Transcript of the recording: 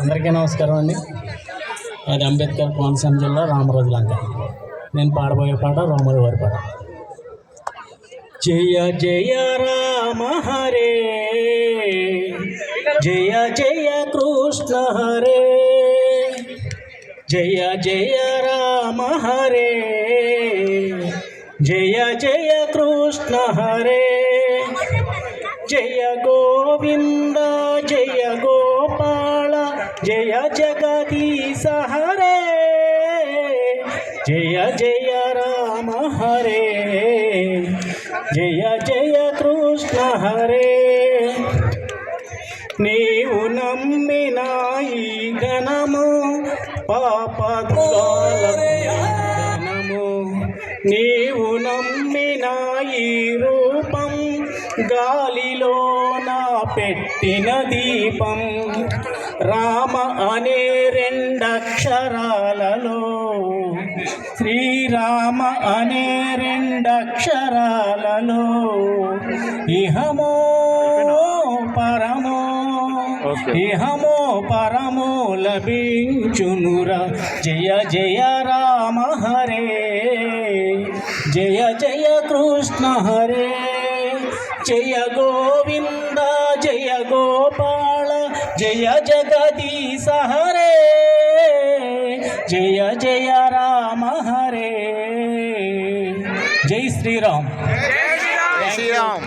అందరికీ నమస్కారం అండి. అది అంబేద్కర్ కోనసీమ జిల్లా రామరాజు లంక. నేను పాడబోయే పాట రాముల వారి పాట. జయ జయ రామ హరే, జయ జయ కృష్ణ హరే, జయ జయ రామ హరే, జయ జయ కృష్ణ హరే, జయ గోవింద జయ గోపాల జయ జగదీశ హరే, జయ జయ రామ హరే, జయ జయ కృష్ణ హరే. నీవు నమ్మిన ఈ గణము పాపద్వాలము, నీవు నమ్మిన ఈ రూపం గాలిలో నా పెట్టిన దీపం. రామ అనే రెండక్షరాలలో, శ్రీరామ అనే రెండక్షరాలలో ఇహమో పరమో, ఇహమో పరమో లభించునురా. జయ జయ రామ హరే, జయ జయ కృష్ణ హరే, జయ గోవింద జయ గోపాల జయ జగదీశ హరే, జయ జయ రామ హరే. జై శ్రీరామ్. జై శ్రీరామ్.